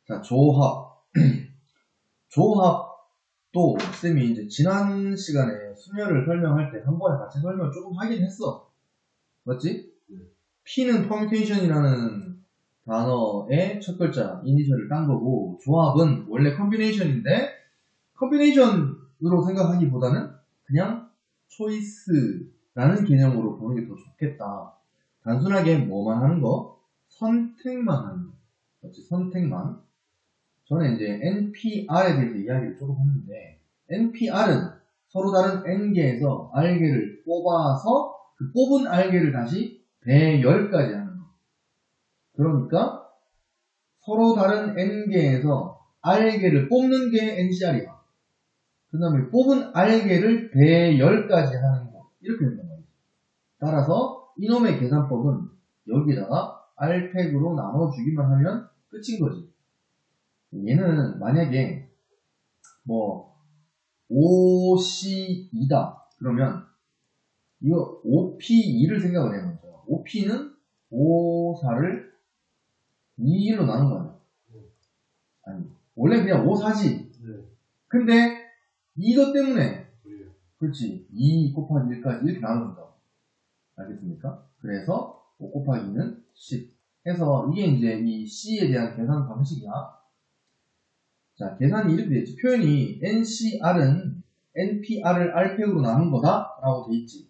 자, 조합. 조합도 쌤이 이제 지난 시간에 순열을 설명할 때 한 번에 같이 설명을 조금 하긴 했어. 맞지? P는 permutation이라는 단어의 첫 글자, 이니셜을 딴 거고, 조합은 원래 combination인데, combination으로 생각하기보다는 그냥 choice라는 개념으로 보는 게 더 좋겠다. 단순하게 뭐만 하는 거? 선택만 하는 거. 맞지? 선택만. 저는 이제 NPR에 대해서 이야기를 조금 했는데, NPR은 서로 다른 N개에서 R개를 뽑아서 그 뽑은 R개를 다시 배열까지 하는 거. 그러니까 서로 다른 N개에서 R개를 뽑는 게 NCR이야. 그 다음에 뽑은 R개를 배열까지 하는 거. 이렇게 된단 말이지. 따라서 이놈의 계산법은 여기다가 R팩으로 나눠주기만 하면 끝인 거지. 얘는 만약에 뭐 OC2다 그러면 이거 OP2를 생각을 해요. OP는 54를 2일로 나눈 거야. 아니 원래 그냥 54지. 근데 이것 때문에 그렇지 2 곱하기 1까지 이렇게 나눈다. 알겠습니까? 그래서 5 곱하기 2는 10 해서 이게 이제 이 C에 대한 계산 방식이야. 자, 계산이 이렇게 되어있지. 표현이 NCR은 NPR을 R팩으로 나눈 거다 라고 되어있지.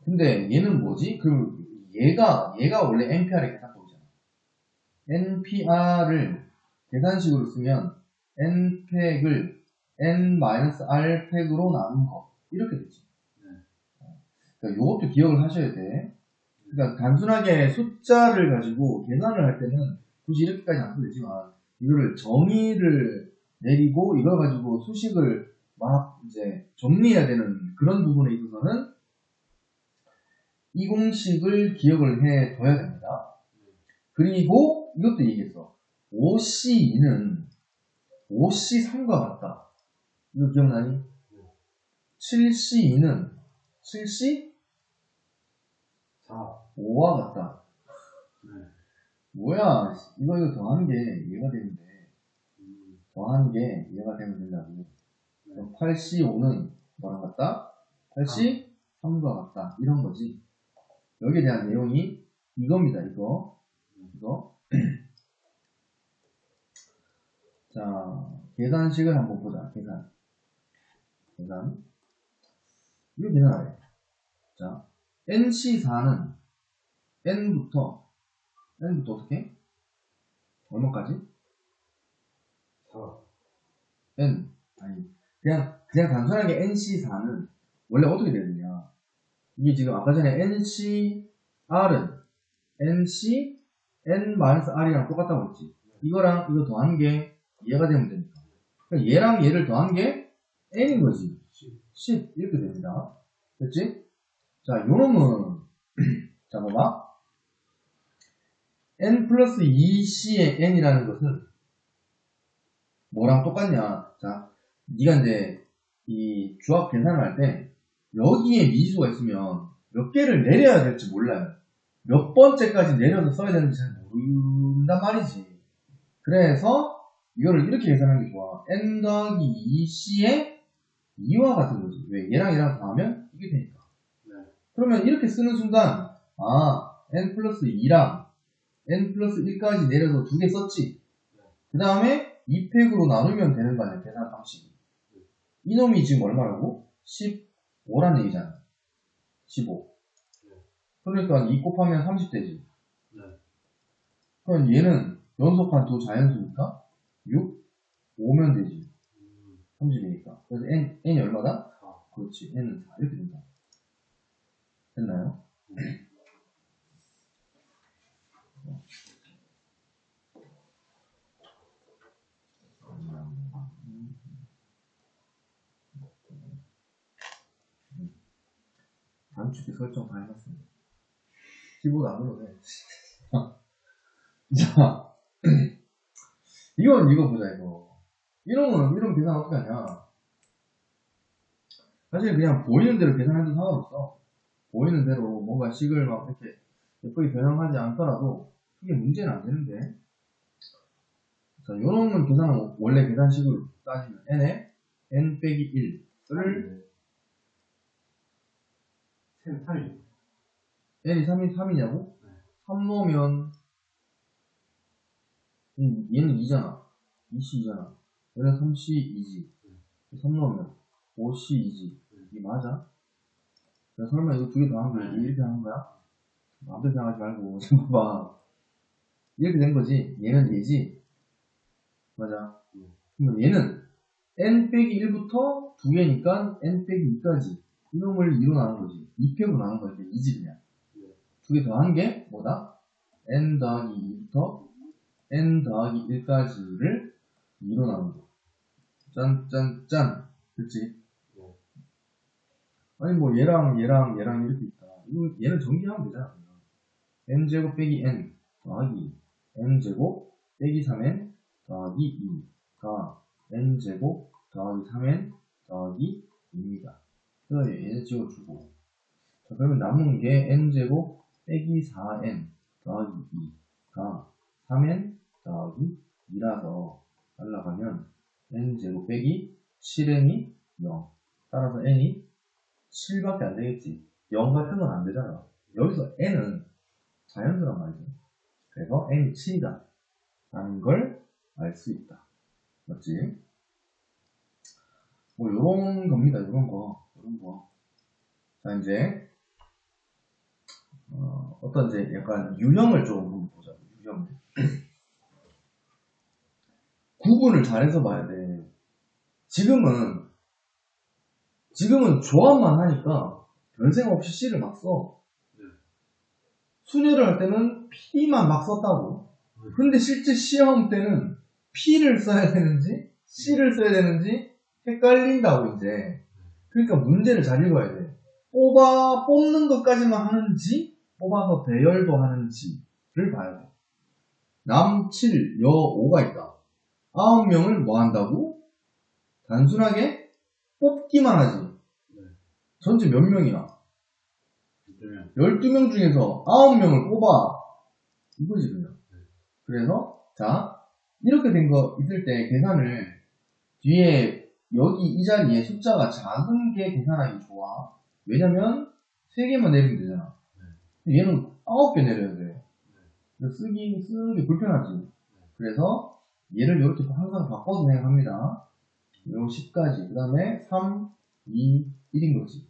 근데 얘는 뭐지? 그럼 얘가 원래 NPR의 계산법이잖아. NPR을 계산식으로 쓰면 N팩을 N-R팩으로 나눈 거 이렇게 되지. 그러니까 요것도 기억을 하셔야 돼. 그러니까 단순하게 숫자를 가지고 계산을 할 때는 굳이 이렇게까지 안 써도 되지만 이거를 정의를 내리고 이걸 가지고 수식을 막 이제 정리해야 되는 그런 부분에 있어서는 이 공식을 기억을 해둬야 됩니다. 그리고 이것도 얘기했어. OC2는 OC3과 같다. 이거 기억나니? 7C2는 7C? 5와 같다. 뭐야, 이거 더하는 게 이해가 되는데, 더하는 게 이해가 되면 된다고. 8C5는 뭐랑 같다? 8C3과 같다. 이런 거지. 여기에 대한 내용이 이겁니다, 이거. 자, 계산식을 한번 보자, 계산. 이거 계산하래. 자, NC4는 N부터 어떻게? 얼마까지? 4. N. 아니, 그냥 단순하게 NC4는 원래 어떻게 되느냐. 이게 지금 아까 전에 NCR은 NC, N-R이랑 똑같다고 했지. 이거랑 이거 더한 게 얘가 되면 되니까. 그러니까 얘랑 얘를 더한 게 N인 거지. 10. 이렇게 됩니다. 됐지? 자, 요놈은, 자, 봐봐. N 플러스 2C의 N이라는 것은 뭐랑 똑같냐. 자, 네가 이제 이 주합 계산을 할 때 여기에 미수가 있으면 몇 개를 내려야 될지 몰라요. 몇 번째까지 내려서 써야 되는지 잘 모른단 말이지. 그래서 이거를 이렇게 계산하는 게 좋아. N 더하기 2C의 2와 같은 거지. 왜? 얘랑 더하면 이게 되니까. 그러면 이렇게 쓰는 순간 N 플러스 2랑 N 플러스 1까지 내려서 두 개 썼지. 그 다음에 2팩으로 나누면 되는 거 아니야, 계산 방식이. 이놈이 지금 얼마라고? 15란 얘기잖아. 15. 그러니까 2 곱하면 30 되지. 그럼 얘는 연속한 두 자연수니까 6? 5면 되지. 30이니까. 그래서 N이 얼마다? 4. 그렇지. N은 4. 이렇게 된다. 됐나요? 단축키 설정 다 해놨습니다. 키보드 안 눌러도 돼. 자, 이거 보자, 이거. 이런 계산 어떻게 하냐. 사실 그냥 보이는 대로 계산해도 상관없어. 보이는 대로 뭔가 식을 막 이렇게 예쁘게 변형하지 않더라도 크게 문제는 안 되는데. 자, 요런 계산은 원래 계산식으로 따지면 n에 n 빼기 1을 셈 3이. n이 3이냐고? 3 넣으면 얘는 2잖아. 2c 2잖아. 얘는 3c 2지. 3 넣으면 5c 2지. 이게 맞아? 야, 설마 이거 두 개 더한 거야? 이렇게 하는 거야? 아무데나 생각하지 말고 지금 봐봐. 이렇게 된 거지. 얘는 얘지. 맞아. 그럼 얘는 n 빼기 1부터 2개니까 n 빼기 2까지 이놈을 2로 나눈 거지. 2팩으로 나눈 거니까 2지 그냥. 두 개 더한 게 뭐다? n 더하기 2부터 n 더하기 1까지를 2로 나눈 거. 짠짠짠. 그치? 아니 뭐 얘랑 이렇게 있다. 이거 얘는 정리하면 되잖아. n제곱 빼기 n 더하기 n제곱 빼기 3n 더하기 2가 n제곱 더하기 3n 더하기 2입니다. 그래서 얘는 지워주고. 자, 그러면 남은 게 n제곱 빼기 4n 더하기 2가 3n 더하기 2라서 날라가면 n제곱 빼기 7n이 0. 따라서 n이 7밖에 안 되겠지. 0 같은 건 안 되잖아. 여기서 n은 자연수란 말이지. 그래서 n이 7이다 라는 걸 알 수 있다. 맞지? 뭐 요런 겁니다. 요런 거. 자, 이제 어떤 이제 약간 유형을 좀 보자. 유형. 구분을 잘해서 봐야 돼. 지금은 조합만 하니까 변생 없이 C를 막 써. 순열을 할 때는 P만 막 썼다고. 근데 실제 시험 때는 P를 써야 되는지 C를 써야 되는지 헷갈린다고 이제. 그러니까 문제를 잘 읽어야 돼. 뽑는 것까지만 하는지 뽑아서 대열도 하는지를 봐야 돼. 남 7, 여 5가 있다. 9명을 뭐 한다고? 단순하게 뽑기만 하지. 전체 몇 명이야? 12명 중에서 9명을 뽑아. 이거지 그냥. 그래서 자 이렇게 된 거 있을 때 계산을 뒤에 여기 이 자리에 숫자가 작은 게 계산하기 좋아. 왜냐면 3개만 내리면 되잖아. 얘는 9개 내려야 돼. 쓰기 불편하지. 그래서 얘를 이렇게 항상 바꿔서 생각합니다. 요 10까지. 그 다음에 3, 2, 1인 거지.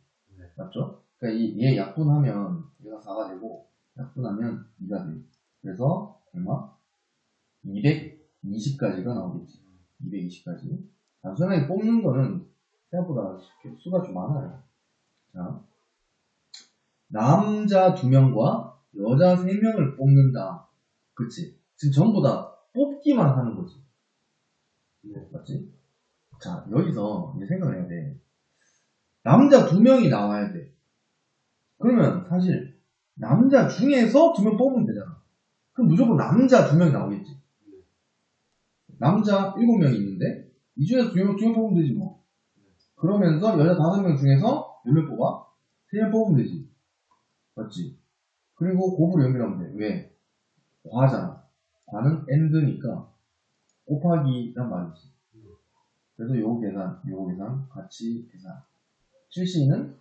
맞죠? 그러니까 얘 약분하면 얘가 4가 되고 약분하면 2가 돼. 그래서 얼마? 220까지가 나오겠지. 220까지. 단순하게 뽑는 거는 생각보다 수가 좀 많아요. 자, 남자 2명과 여자 3명을 뽑는다. 그치? 지금 전부 다 뽑기만 하는 거지. 맞지? 자, 여기서 이제 생각을 해야 돼. 남자 2명이 나와야 돼. 그러면 사실 남자 중에서 2명 뽑으면 되잖아. 그럼 무조건 남자 2명이 나오겠지. 남자 7명이 있는데 이 중에서 2명 뽑으면 되지 뭐. 그러면서 여자 5명 중에서 몇 명 뽑아? 3명 뽑으면 되지. 맞지? 그리고 곱으로 연결하면 돼. 왜? 과잖아. 과는 and니까 곱하기란 말이지. 그래서 요거 계산 같이 계산. 7C는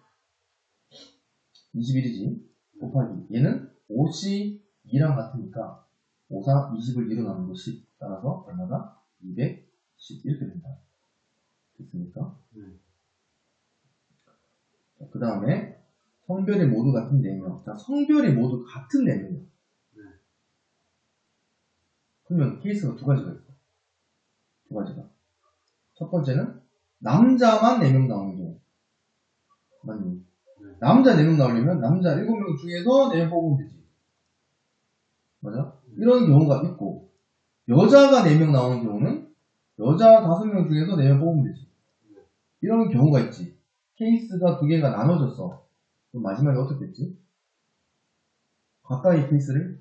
21이지. 곱하기. 얘는 5C2랑 같으니까 5, 4, 20을 2로 나누는 거 10. 따라서 얼마다? 210 이렇게 된다. 됐습니까? 그 다음에 성별이 모두 같은 4명. 자, 성별이 모두 같은 4명이야. 그러면 케이스가 2가지가 있어. 2가지가. 첫 번째는 남자만 4명 나오는 경우. 맞니? 남자 4명 나오려면 남자 7명 중에서 4명 뽑으면 되지. 맞아? 이런 경우가 있고, 여자가 4명 나오는 경우는 여자 5명 중에서 4명 뽑으면 되지. 이런 경우가 있지. 케이스가 2개가 나눠졌어. 그럼 마지막에 어떻게 됐지? 가까이 케이스를?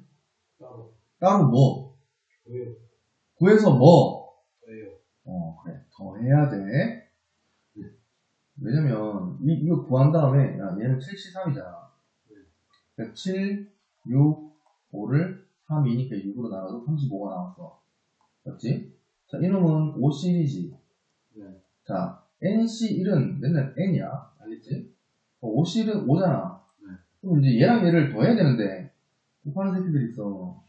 따로 뭐? 구해서 뭐? 그래. 더 해야 돼. 왜냐면, 이거 구한 다음에, 야, 얘는 7C3이잖아. 그러니까 7, 6, 5를 3이니까 6으로 나눠도 35가 나왔어. 맞지? 자, 이놈은 OC1이지. 네. 자, NC1은 맨날 N이야. 알겠지? OC1은 5잖아. 네. 그럼 이제 얘랑 얘를 더해야 되는데, 곱하는 새끼들이 있어.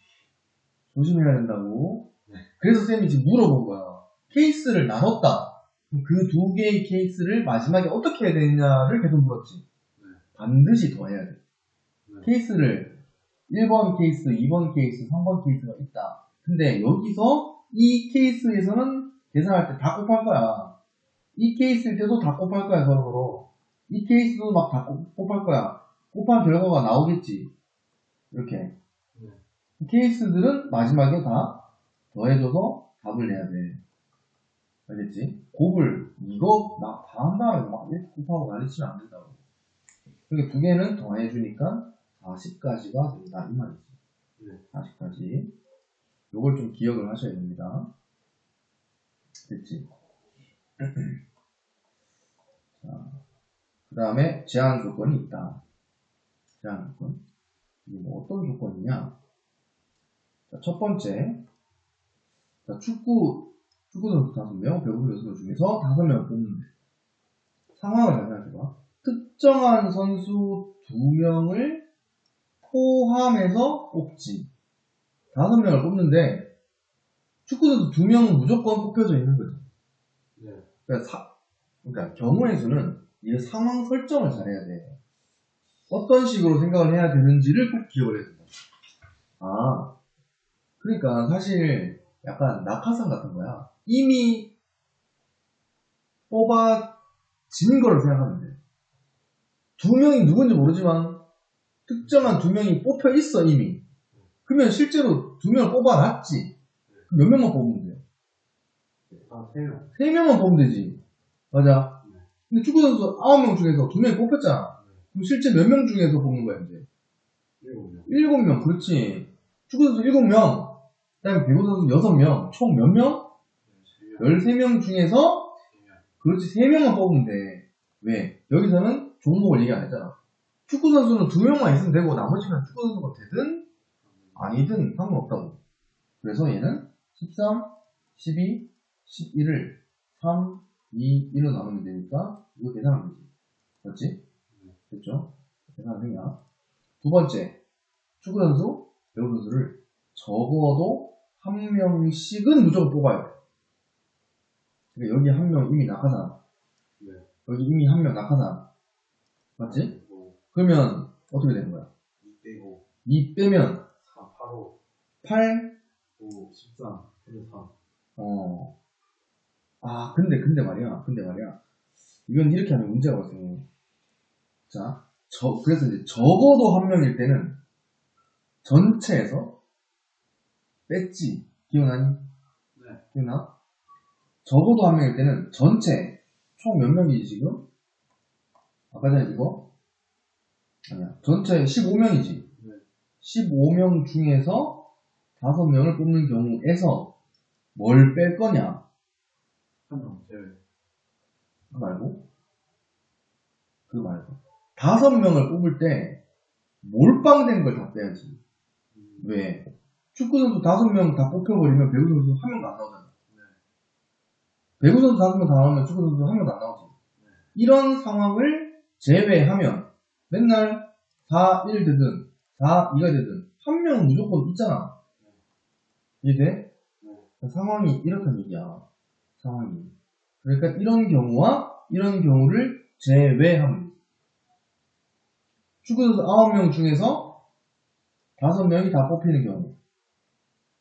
조심해야 된다고. 네. 그래서 쌤이 지금 물어본 거야. 케이스를 나눴다. 그 두 개의 케이스를 마지막에 어떻게 해야 되느냐를 계속 물었지. 네. 반드시 더해야 돼. 네. 케이스를 1번 케이스, 2번 케이스, 3번 케이스가 있다. 근데 여기서 이 케이스에서는 계산할 때 다 곱할 거야. 이 케이스일 때도 다 곱할 거야, 서로. 이 케이스도 막 다 곱할 거야. 곱한 결과가 나오겠지. 이렇게. 네. 케이스들은 마지막에 다 더해줘서 답을 내야 돼. 알겠지? 곱을, 이거 다 한 다음에 막 이렇게 곱하고 난리치면 안 된다고. 그러니까 두 개는 더해주니까 40까지가 된다. 이 말이지. 네. 40까지. 요걸 좀 기억을 하셔야 됩니다. 됐지? 자, 그 다음에 제한 조건이 있다. 제한 조건. 이게 뭐 어떤 조건이냐? 자, 첫 번째. 자, 축구 선수 5명, 배구 선수 중에서 5명을 뽑는데. 상황을 잘 생각해봐. 특정한 선수 2명을 포함해서 뽑지. 5명을 뽑는데, 축구 선수 2명은 무조건 뽑혀져 있는 거지. 네. 그러니까 경우의 수는 이 상황 설정을 잘해야 돼. 어떤 식으로 생각을 해야 되는지를 꼭 기억을 해야 된다. 아, 그러니까 사실 약간 낙하산 같은 거야. 이미 뽑아진 걸로 생각하면 돼. 2명이 누군지 모르지만 특정한 2명이 뽑혀 있어 이미. 그러면 실제로 2명을 뽑아놨지. 몇 명만 뽑으면 돼? 3명. 3명만 뽑으면 되지. 맞아. 네. 근데 축구 선수 9명 중에서 2명이 뽑혔잖아. 그럼 실제 몇 명 중에서 뽑는 거야 이제? 7명. 7명. 그렇지. 축구 선수 7명. 그 다음에 배구 선수 6명. 총 몇 명? 13명 중에서 3명. 그렇지 3명만 뽑으면 돼. 왜? 여기서는 종목을 얘기 안 했잖아. 축구 선수는 2명만 있으면 되고 나머지는 축구 선수가 되든 아니든 상관없다고. 그래서 얘는 13, 12, 11을 3, 2, 1로 나누면 되니까 이거 계산하면 되지. 맞지? 됐죠? 계산을 했냐? 두 번째, 축구 선수, 배구 선수를 적어도 한 명씩은 무조건 뽑아야 돼. 그러니까 여기 한 명 이미 낙하산. 네. 여기 이미 한 명 낙하산. 맞지? 그러면 어떻게 되는 거야? 2 빼고 2 빼면 4, 8, 5, 8, 5, 13, 3. 근데 말이야. 이건 이렇게 하면 문제가 발생해. 자, 그래서 이제 적어도 한 명일 때는 전체에서 뺐지. 기억나니? 네. 기억나? 적어도 한 명일 때는 전체, 총 몇 명이지 지금? 아까 전에 이거? 아니야. 전체 15명이지. 네. 15명 중에서 5명을 뽑는 경우에서 뭘 뺄 거냐? 1명 제외. 그거 말고. 5명을 뽑을 때 몰빵된 걸 다 빼야지. 왜? 축구 선수 5명 다 뽑혀버리면 배구 선수 1명도 안 나오잖아. 네. 배구 선수 5명 다 나오면 축구 선수 1명도 안 나오지. 네. 이런 상황을 제외하면 맨날 4, 1 되든 4, 2가 되든 1명은 무조건 있잖아. 이해돼? 네. 상황이 이렇다는 얘기야. 상황이. 그러니까 이런 경우와 이런 경우를 제외하면 돼. 축구 선수 9명 중에서 5명이 다 뽑히는 경우.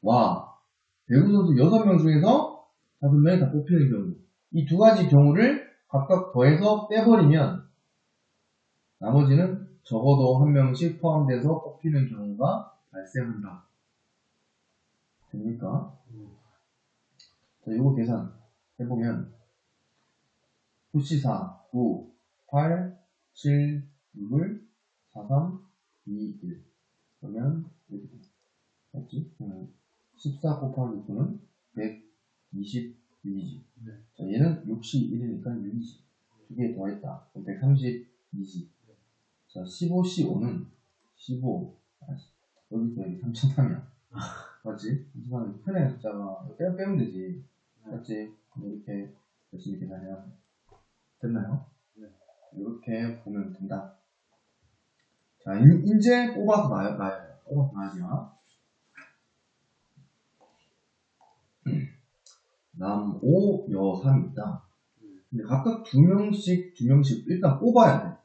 와, 배구 선수 6명 중에서 5명이 다 뽑히는 경우. 이 두 가지 경우를 각각 더해서 빼버리면 나머지는 적어도 한 명씩 포함돼서 뽑히는 경우가 발생한다. 됩니까? 자, 이거 계산 해보면 9, 4, 9, 8, 7, 6을 4, 3, 2, 1 그러면 이렇게 돼. 맞지? 14 곱하기 9는 126이지. 네. 자, 얘는 61이니까 6이지. 두 개 더했다. 그럼 132지. 자, 15C5는 15. 여기서 여기 3천 하면 맞지? 이상하게 큰 애 숫자가 빼면 되지. 맞지? 이렇게 열심히 계산하면 됐나요? 네. 이렇게 보면 된다. 자, 이제 뽑아서 놔야지야. 남 5, 여 3이 있다. 근데 각각 두 명씩 일단 뽑아야 돼.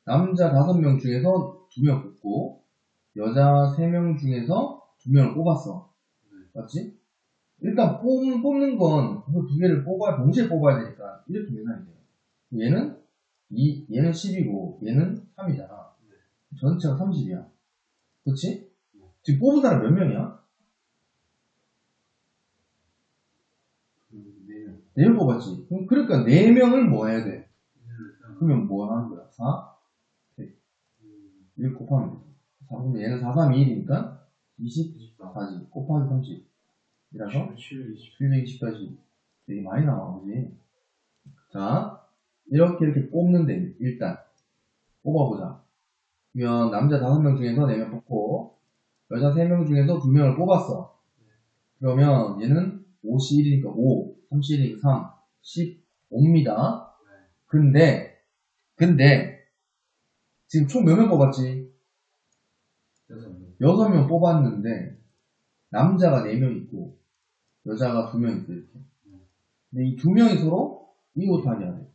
남자 5명 중에서 2명 뽑고, 여자 3명 중에서 2명을 뽑았어. 맞지? 일단 뽑는 건 그 두 개를 동시에 뽑아야 되니까 이렇게 계산이 돼요. 얘는 10이고 얘는 3이잖아. 전체가 30이야. 그렇지? 지금 뽑은 사람 몇 명이야? 4명 뽑았지. 그러니까 4명을 뭐 해야 돼? 그러면 뭐 하는 거야? 4? 1 곱하면 되지. 그러면 얘는 4, 3, 2, 1이니까 24지. 곱하기 30. 이라서 720까지 되게 많이 나와, 그지? 자, 이렇게 뽑는데, 일단 뽑아보자. 그러면 남자 5명 중에서 4명 뽑고 여자 3명 중에서 2명을 뽑았어. 그러면 얘는 51이니까 5, 31이니까 3, 15입니다. 근데 지금 총 몇 명 뽑았지? 6명 뽑았는데 남자가 4명 있고 여자가 2명 있어, 이렇게. 근데 이 2명이 서로 이웃하게 돼.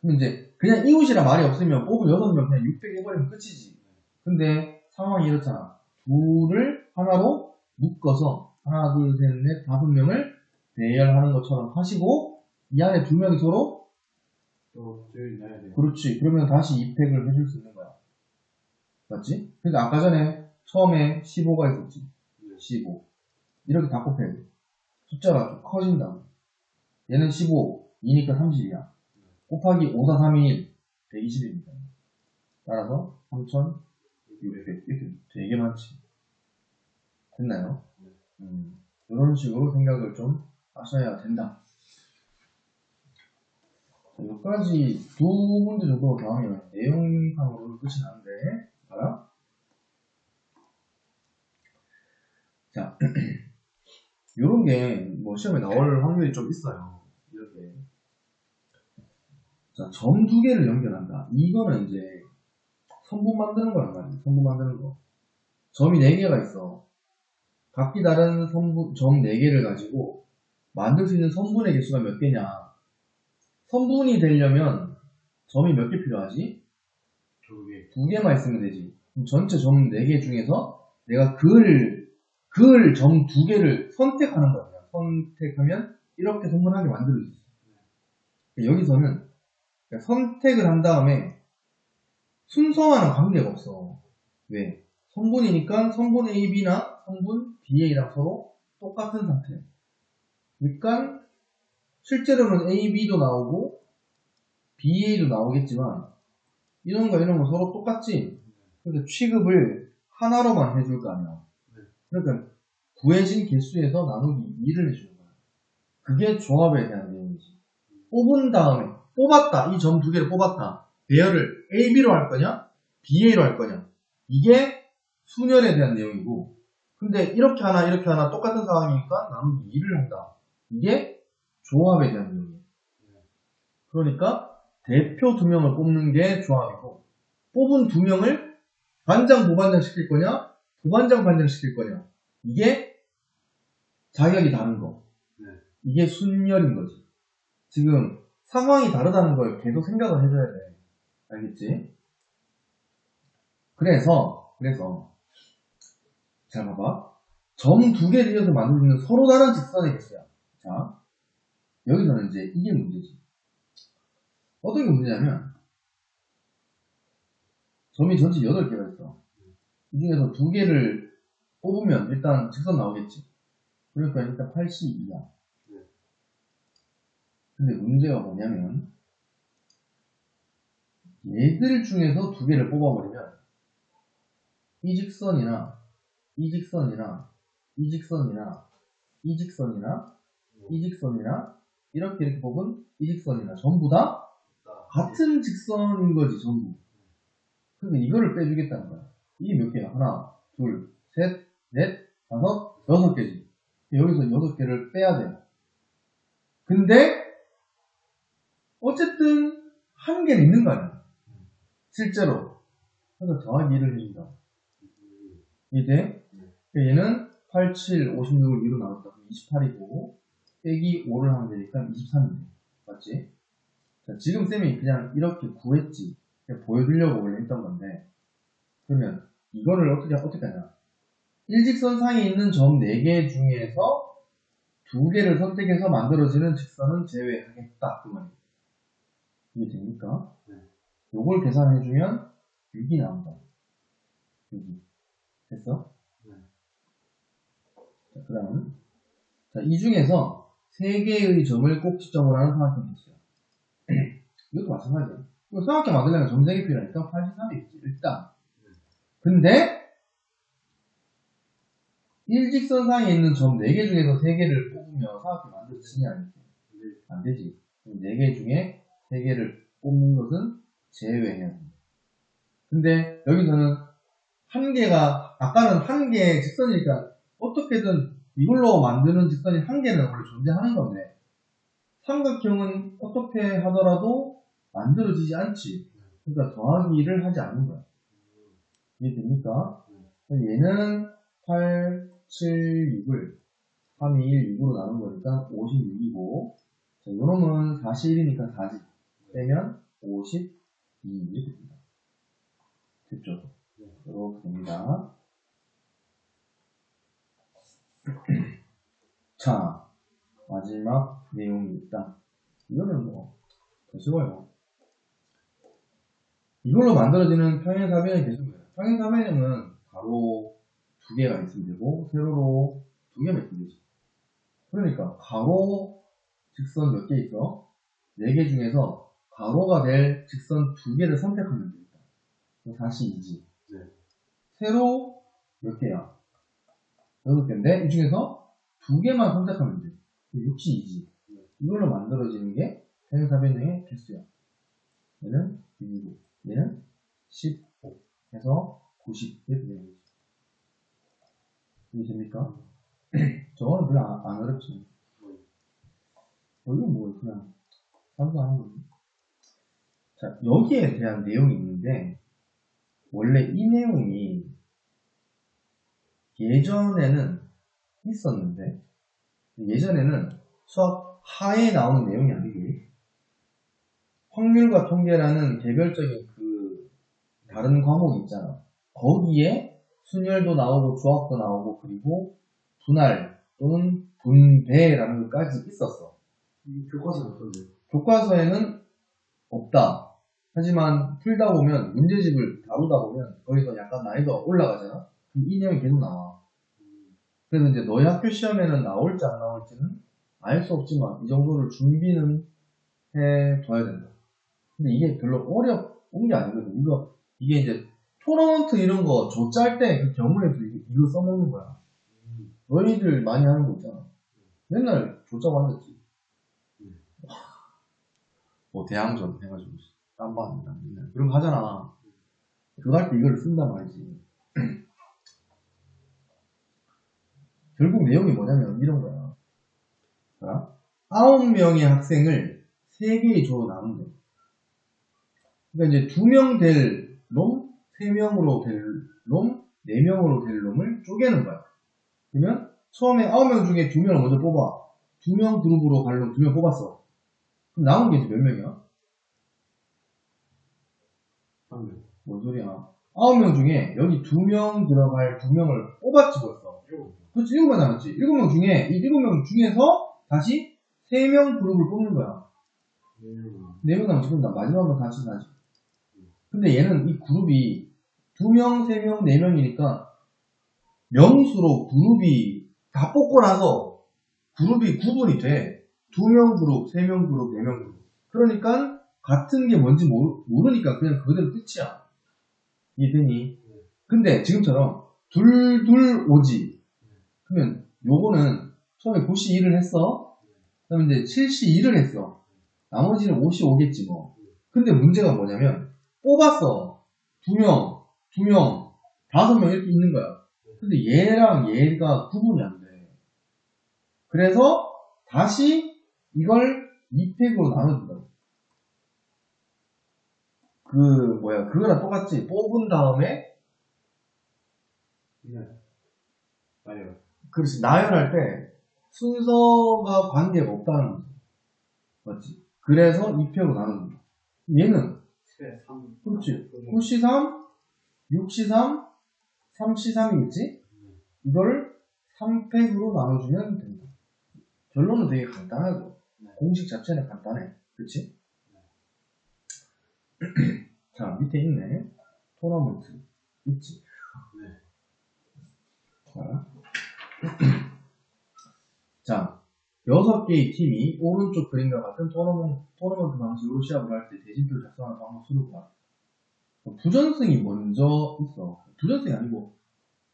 그럼 이제 그냥 이웃이라 말이 없으면 뽑은 6명 그냥 600 해버리면 끝이지. 근데 상황이 이렇잖아. 둘을 하나로 묶어서 하나, 둘, 셋, 넷, 5명을 대열하는 것처럼 하시고 이 안에 2명이 서로 그렇지. 그러면 다시 2팩을 해줄 수 있는 거야. 맞지? 그러니까 아까 전에 처음에 15가 있었지. 15 이렇게 다 곱해. 숫자가 좀 커진다. 얘는 15, 2니까 30이야. 곱하기 5, 4, 3, 2, 1, 120입니다. 따라서 3,600 이렇게 되게 많지. 됐나요? 이런 식으로 생각을 좀 하셔야 된다. 자, 여기까지 2문제 정도 더 하면 내용상으로 끝이 나는데, 알아? 자, 요런 게 뭐 시험에 나올 확률이 좀 있어요. 이렇게. 자, 점 2개를 연결한다. 이거는 이제 선분 만드는 거란 말이야. 선분 만드는 거. 점이 4개가 있어. 각기 다른 점 4개를 가지고 만들 수 있는 선분의 개수가 몇 개냐. 선분이 되려면 점이 몇 개 필요하지? 2개만 있으면 되지. 그럼 전체 점 4개 중에서 내가 그을 점 2개를 선택하는 거야. 선택하면 이렇게 선분하게 만들 수 있어. 여기서는 선택을 한 다음에 순서와는 관계가 없어. 왜? 선분이니까 선분 A, B나 선분 B, A랑 서로 똑같은 상태. 그러니까 실제로는 A, B도 나오고 B, A도 나오겠지만 이런거 서로 똑같지? 그래서 취급을 하나로만 해줄 거 아니야. 그러니까 구해진 개수에서 나누기 2를 해주는 거야. 그게 조합에 대한 내용이지. 뽑은 다음에 뽑았다. 이 점 2개를 뽑았다. 배열을 A, B로 할 거냐? B, A로 할 거냐? 이게 순열에 대한 내용이고, 근데 이렇게 하나 똑같은 상황이니까 나누기 2를 한다. 이게 조합에 대한 내용이에요. 그러니까 대표 2명을 뽑는 게 조합이고, 뽑은 2명을 반장, 부반장 시킬 거냐? 부반장, 반장 시킬 거냐? 이게 자격이 다른 거. 이게 순열인 거지. 지금 상황이 다르다는 걸 계속 생각을 해줘야 돼. 알겠지? 그래서 잘 봐봐. 점 2개를 이어서 만들 수 있는 서로 다른 직선의 개수야. 자, 여기서는 이제 이게 문제지. 어떤 게 문제냐면 점이 전체 8개가 있어. 이 중에서 2개를 뽑으면 일단 직선 나오겠지. 그러니까 일단 82야. 근데 문제가 뭐냐면 얘들 중에서 2개를 뽑아버리면 이 직선이나 이 직선이나 이 직선이나 이 직선이나 이 직선이나 이렇게 뽑은 이 직선이나 전부 다 같은 직선인 거지, 전부. 그러니까 이거를 빼주겠다는 거야. 이게 몇 개야? 하나, 둘, 셋, 넷, 5, 6개지. 여기서 6개를 빼야 돼요. 근데 어쨌든 1개는 있는 거 아니야. 실제로. 그래서 더하기 1을 해준다. 이제 얘는 8, 7, 56을 2로 나눴다. 그럼 28이고 빼기 5를 하면 되니까 23이네. 맞지? 자, 지금 쌤이 그냥 이렇게 구했지. 그냥 보여드리려고 원래 했던 건데, 그러면 이거를 어떻게 하냐. 일직선상에 있는 점 4개 중에서 2개를 선택해서 만들어지는 직선은 제외하겠다. 그 말이에요. 이게 됩니까? 요걸 계산해주면 6이 나온다. 6이. 됐어? 자, 그 다음. 자, 이 중에서 3개의 점을 꼭지점으로 하는 삼각형이 있어요. 이것도 마찬가지야. 이거 삼각형 만들려면 점 3개 필요하니까 83이겠지, 일단. 근데, 일직선상에 있는 점 4개 중에서 3개를 뽑으면 삼각형 만들어지냐, 아니지? 안 되지. 4개 중에 3개를 뽑는 것은 제외해야 됩니다. 근데, 여기서는 1개가, 아까는 1개의 직선이니까, 어떻게든 이걸로 만드는 직선이 1개는 원래 존재하는 건데, 삼각형은 어떻게 하더라도 만들어지지 않지. 그러니까 더하기를 하지 않는 거야. 이해됩니까? 얘는 8, 7, 6을 3, 2, 1, 6으로 나눈 거니까 56이고, 자, 요놈은 41이니까 4지. 빼면 52 이렇게 됩니다. 됐죠? 이렇게 됩니다. 자, 마지막 내용이 있다. 이거는 뭐, 더 쉬워요. 이걸로 만들어지는 평행사변의 개수입니다. 평행사변형은 가로 2개가 있으면 되고, 세로로 2개만 있으면 되지. 그러니까, 가로 직선 몇 개 있어? 4개 중에서 가로가 될 직선 2개를 선택하면 됩니다. 다시 2지. 세로 몇 개야? 6개인데, 이 중에서 2개만 선택하면 돼. 역시 2지. 이걸로 만들어지는 게 평행사변형의 개수야. 얘는 6이고, 얘는 15 해서 90 이렇게 되는 거지. 이해됩니까? 저거는 별로 안 어렵지. 이건 뭐 그냥 상상하는 거지. 자, 여기에 대한 내용이 있는데, 원래 이 내용이 예전에는 있었는데, 예전에는 수학 하에 나오는 내용이 아니고, 확률과 통계라는 개별적인 그 다른 과목이 있잖아. 거기에 순열도 나오고 조합도 나오고 그리고 분할 또는 분배라는 것까지 있었어. 교과서는 어떤데요? 교과서에는 없다. 하지만 풀다 보면 문제집을 다루다 보면 거기서 약간 난이도가 올라가잖아. 그럼 이 내용이 계속 나와. 그래서 이제 너희 학교 시험에는 나올지 안 나올지는 알 수 없지만 이 정도를 준비는 해둬야 된다. 근데 이게 별로 어려운 게 아니거든. 이게 이제 토너먼트 이런 거 조짤 때 그 경우에도 이거 써먹는 거야. 너희들 많이 하는 거 있잖아. 맨날 조짜 만졌지. 뭐 대항전 해가지고 땀받는다. 그런 거 하잖아. 그거 할 때 이걸 쓴단 말이지. 결국 내용이 뭐냐면 이런 거야. 자, 9명의 학생을 3개의 조로 나눈 거야. 그러니까 이제 2명 될 놈, 3명으로 될 놈, 4명으로 될 놈을 쪼개는 거야. 그러면 처음에 9명 중에 2명을 먼저 뽑아. 2명 그룹으로 갈 놈 2명 뽑았어. 그럼 남은 게 이제 몇 명이야? 3명. 뭔 소리야? 9명 중에 여기 2명 들어갈 2명을 뽑았지 벌써. 그렇지, 7명 남았지. 7명 중에 이 7명 중에서 다시 3명 그룹을 뽑는 거야. 4명 남았지. 그럼 마지막으로 다시. 근데 얘는 이 그룹이 2명, 3명, 4명이니까 명수로 그룹이 다 뽑고 나서 그룹이 구분이 돼. 2명 그룹, 3명 그룹, 4명 그룹. 그러니까 같은 게 뭔지 모르니까 그냥 그대로 끝이야. 이해되니? 근데 지금처럼 둘 오지. 그러면 요거는 처음에 92를 했어. 그다음에 이제 72를 했어. 나머지는 55겠지 뭐. 근데 문제가 뭐냐면 뽑았어. 2명, 5명 이렇게 있는 거야. 근데 얘랑 얘가 구분이 안 돼. 그래서 다시 이걸 2팩으로 나눠준다고. 그거랑 똑같지. 뽑은 다음에 네. 아니요. 그렇지. 나열할 때 순서가 관계가 없다는 거지. 맞지? 그래서 2팩으로 나눠준다. 얘는 3. 그렇지. 9C3, 6C3, 3C3이겠지? 이걸 3팩으로 나눠주면 된다. 결론은 되게 간단하죠. 네. 공식 자체는 간단해. 그치? 자, 밑에 있네. 토너먼트. 있지? 네. 자, 6개의 팀이 오른쪽 그림과 같은 토너먼트 방식으로 시합을 할 때 대진표를 작성하는 방법 수록이다. 부전승이 먼저 있어. 부전승이 아니고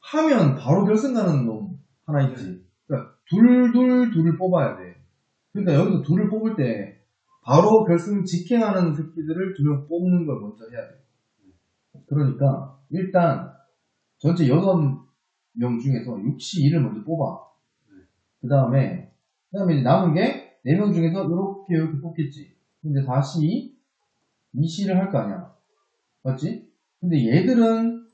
하면 바로 결승 가는 놈 하나 있지. 그러니까 둘을 뽑아야 돼. 그러니까 여기서 둘을 뽑을 때 바로 결승 직행하는 새끼들을 2명 뽑는 걸 먼저 해야 돼. 그러니까 일단 전체 6명 중에서 6C2를 먼저 뽑아. 그 다음에 이제 남은 게 4명 중에서 이렇게 뽑겠지. 근데 다시 2C를 할 거 아니야. 맞지? 근데 얘들은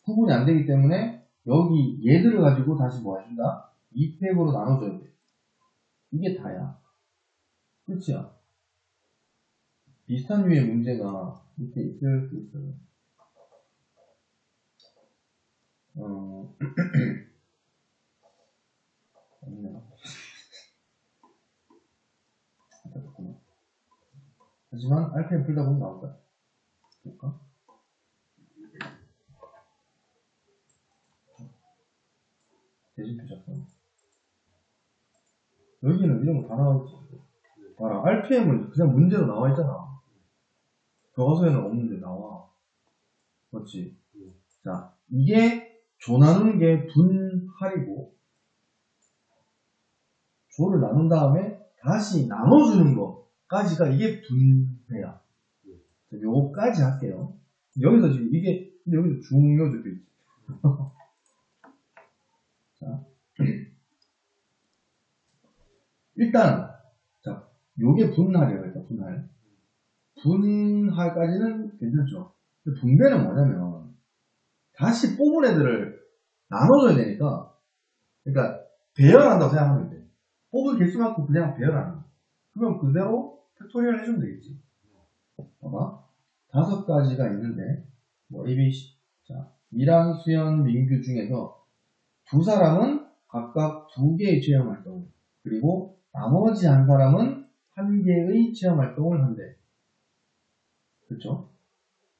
구분이 안 되기 때문에 여기 얘들을 가지고 다시 뭐 해준다? 2팩으로 나눠줘야 돼. 이게 다야. 끝이야. 비슷한 류의 문제가 밑에 있을 수 있어요. 없네. 하지만 RPM 풀다 보면 나올 거야. 볼까? 대진표 작성. 여기는 이런 거 다 나와있지. 봐라. RPM은 그냥 문제로 나와 있잖아. 교과서에는 없는데 나와. 그렇지? 자, 이게 조 나누는 게 분할이고, 조를 나눈 다음에 다시 나눠주는 거까지가 이게 분배야. 요거까지 할게요. 여기서 지금 이게, 여기서 중요 적혀 있지. 자. 일단, 자, 요게 분할이에요. 일단 분할. 분할까지는 괜찮죠. 근데 분배는 뭐냐면, 다시 뽑은 애들을 나눠줘야 되니까, 그러니까, 배열한다고 생각하면 돼. 뽑은 개수만큼 그냥 배열하는 거야. 그럼 그대로 팩토리얼 해주면 되겠지. 봐봐. 5가지가 있는데, 뭐, ABC. 자, 미랑, 수연, 민규 중에서 2사람은 각각 2개의 체험 활동을, 그리고 나머지 1사람은 1개의 체험 활동을 한대. 그쵸?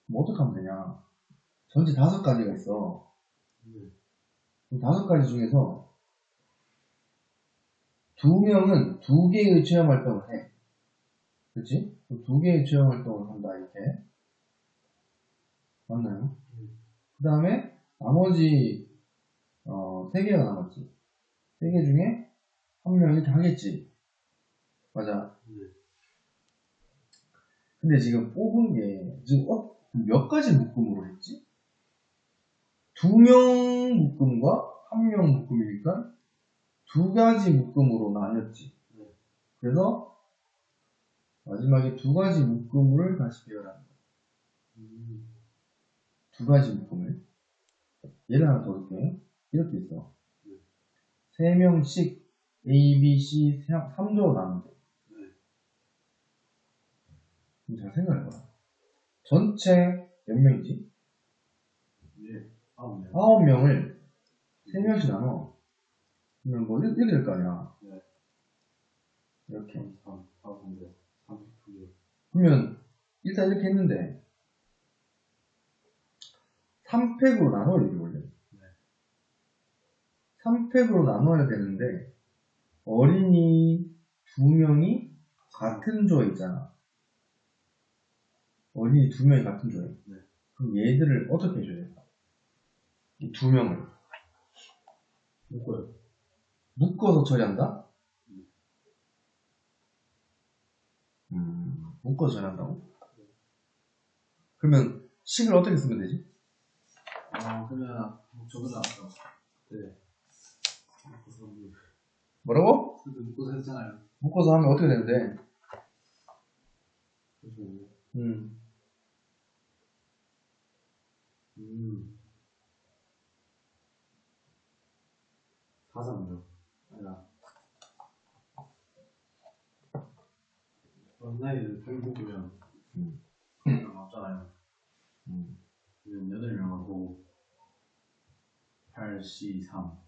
뭐 어떻게 하면 되냐. 전체 5가지가 있어. 그럼 5가지 중에서 2명은 2개의 체험 활동을 해. 그치? 2개의 체험 활동을 한다, 이렇게. 맞나요? 그 다음에, 나머지, 3개가 남았지. 3개 중에 1명이 이렇게 하겠지. 맞아. 근데 지금 뽑은 게, 지금, 몇 가지 묶음으로 했지? 2명 묶음과 1명 묶음이니까 2가지 묶음으로 나뉘었지. 그래서, 마지막에 2가지 묶음을 다시 배열하는 거야. 2가지 묶음을. 얘를 하나 더 볼게. 이렇게 있어. 3명씩 A, B, C 3조로 나눈대. 잘 생각해봐. 전체 몇 명이지? 9명을 3명씩 나눠. 그러면 뭐 이렇게 될 거 아니야. 이렇게. 그러면 일단 이렇게 했는데 3팩으로 나눠야 되지 원래. 3팩으로 나눠야 되는데 어린이 2명이 같은 조에 있잖아. 어린이 2명이 같은 조에. 그럼 얘들을 어떻게 해줘야 될까? 이 2명을 묶어서 처리한다? 묶어서 처리한다고? 그러면 식을 어떻게 쓰면 되지? 그러면 저거 나왔어. 네. 묶어서 하면 뭐라고? 묶어서 했잖아요. 묶어서 하면 어떻게 되는데? 잠시만요. 436. 아니라 온라인은 결국이면 8명 없잖아요. 그러면 8명하고 8C3.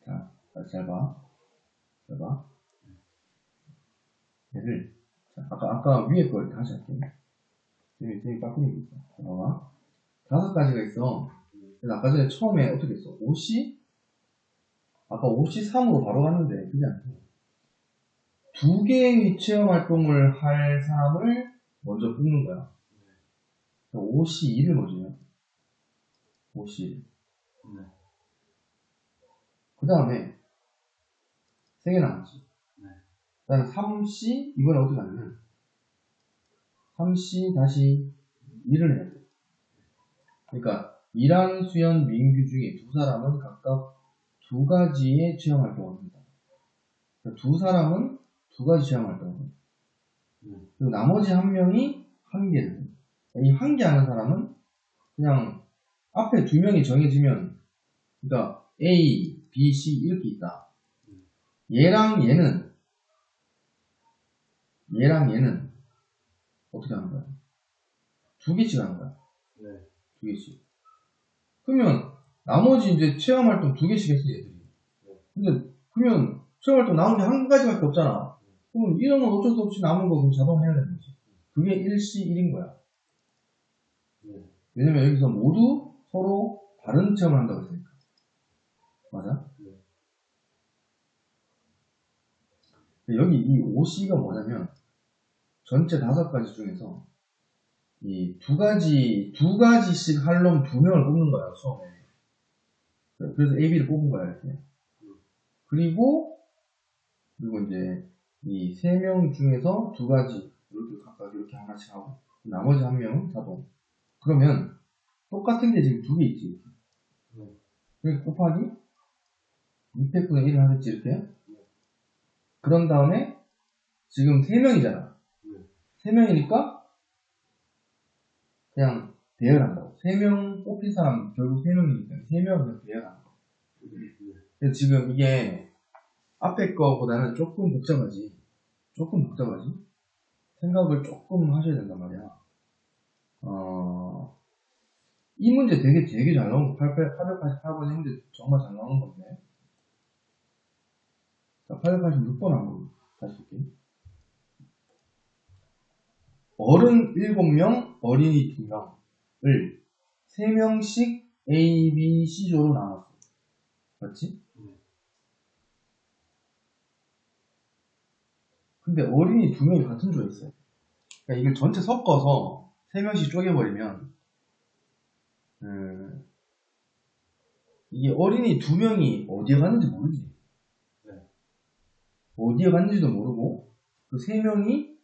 자, 잘 봐. 잘 봐. 얘를, 자, 아까 위에 걸 다시 할게. 되게 바꾸는 게 있어. 자, 봐봐. 5가지가 있어. 그래서 아까 전에 처음에 어떻게 했어? 5C? 아까 5C3으로 바로 갔는데, 그게 아니고. 2개의 체험 활동을 할 사람을 먼저 뽑는 거야. 5C2를 먼저 해. 5C1. 그 다음에 3개 남았지. 그 다음에 3C, 이번에 어떻게 하냐면 3C 다시 1을 해야 돼. 그러니까 이란, 수연, 민규 중에 두 사람은 각각 2가지의 체험활동을 한다. 그러니까 두 사람은 2가지 체험활동을 한다. 그리고 나머지 한 명이 1개를 해. 이 1개 하는 사람은 그냥 앞에 2명이 정해지면, 그러니까 A, B, C 이렇게 있다. 얘랑 얘는 어떻게 하는 거야? 2개씩 하는 거야. 네. 2개씩. 그러면 나머지 이제 체험활동 2개씩 했어, 얘들이. 근데 그러면 체험활동 남은 게 1가지밖에 없잖아. 그러면 이러면 어쩔 수 없이 남은 거 그럼 자동 해야 되는 거지. 그게 1C1인 거야. 왜냐면 여기서 모두 서로 다른 체험을 한다고 했으니까. 맞아? 여기 이 5C가 뭐냐면 전체 5가지 중에서 이 2가지씩 할 놈 2명을 뽑는 거야, 처음에. 그래서 AB를 뽑은 거야, 이렇게. 그리고 이제 이 3명 중에서 2가지 이렇게 각각 이렇게 하나씩 하고 나머지 1명은 자동. 그러면 똑같은 게 지금 2개 있지. 그러니까 곱하기 2팩분의 1을 하겠지, 이렇게. 그런 다음에 지금 3명이잖아. 3명이니까 그냥 대열한다고. 3명 뽑힌 사람 결국 3명이기 때문에 3명은 그냥 대열하는 거. 그래서 지금 이게 앞에 거보다는 조금 복잡하지. 생각을 조금 하셔야 된단 말이야. 이 문제 되게 잘 나온 거. 888번의 문제 정말 잘 나오는 건데. 자, 886번 한번 다시 볼게요. 어른 7명, 어린이 2명을 3명씩 A, B, C조로 나눴어. 맞지? 근데 어린이 2명이 같은 조에 있어요. 그러니까 이걸 전체 섞어서 3명씩 쪼개버리면 이게 어린이 2명이 어디에 갔는지 모르지. 어디에 갔는지도 모르고 그 3명이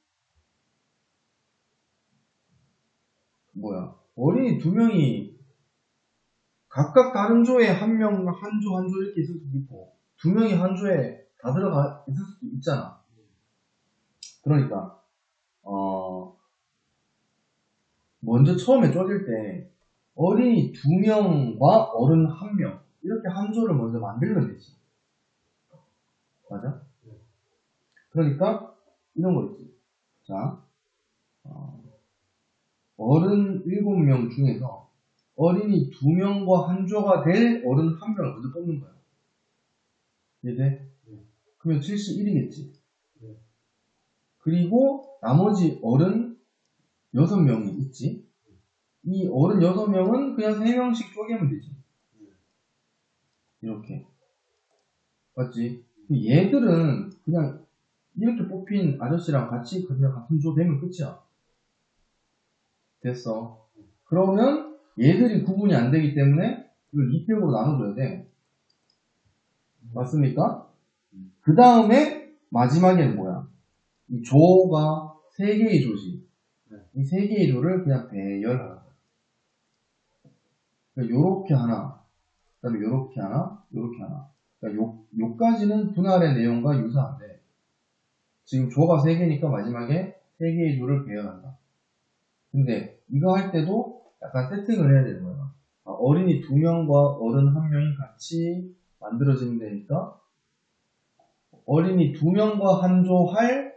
어린이 2명이 각각 다른 조에 한 조 이렇게 있을 수도 있고 2명이 한 조에 다 들어가 있을 수도 있잖아. 그러니까 먼저 처음에 쪼갤 때 어린이 2명과 어른 1명 이렇게 한 조를 먼저 만들면 되지. 맞아? 그러니까 이런 거 있지. 자, 어른 7명 중에서 어린이 2명과 한 조가 될 어른 1명을 먼저 뽑는 거야. 이해돼? 그러면 71이겠지. 그리고 나머지 어른 6명이 있지. 이 어른 6명은 그냥 3명씩 쪼개면 되지. 이렇게. 맞지? 얘들은 그냥 이렇게 뽑힌 아저씨랑 같이 그냥 같은 조 되면 끝이야. 됐어. 그러면 얘들이 구분이 안 되기 때문에 이걸 2팩으로 나눠줘야 돼. 맞습니까? 그 다음에 마지막에는 뭐야? 이 조가 3개의 조지. 이 세 개의 조를 그냥 배열하는 거야. 그러니까 요렇게 하나, 그 다음에 요렇게 하나, 요렇게 하나. 그러니까 요까지는 분할의 내용과 유사한데, 지금 조가 세 개니까 마지막에 세 개의 조를 배열한다. 근데 이거 할 때도 약간 세팅을 해야 되는 거야. 어린이 2명과 어른 1명이 같이 만들어지면 되니까 어린이 2명과 한 조 할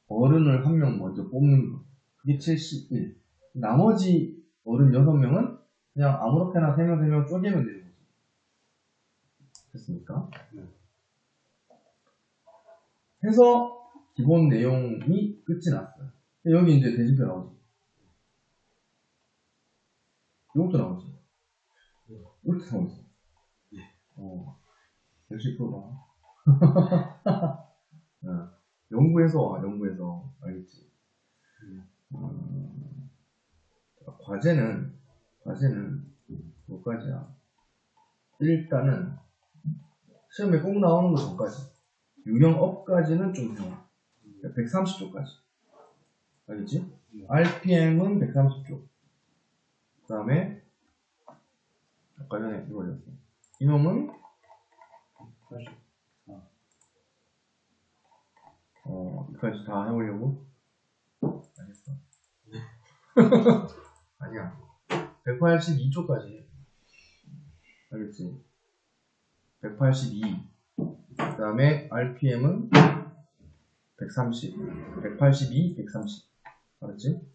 어른을 1명 먼저 뽑는 거. 그게 71. 나머지 어른 6명은 그냥 아무렇게나 3명, 3명 쪼개면 되는 거지. 됐습니까? 해서 기본 내용이 끝이 났어요. 여기 이제 대진표 나오지. 이것도 나오지. 이것도 나오지. 역시 프로다. 연구해서 와, 연구해서. 알겠지? 과제는 뭐까지야? 일단은 시험에 꼭 나오는 거 전까지. 유형업까지는 좀 해요. 130조까지. 알겠지? RPM은 130조. 그 다음에 아까 전에 이거 올렸어. 이놈은 80. 여기까지 다 해보려고? 알겠어. 아니야. 182조까지. 알겠지? 182. 그 다음에 RPM은 130. 182, 130. 알았지?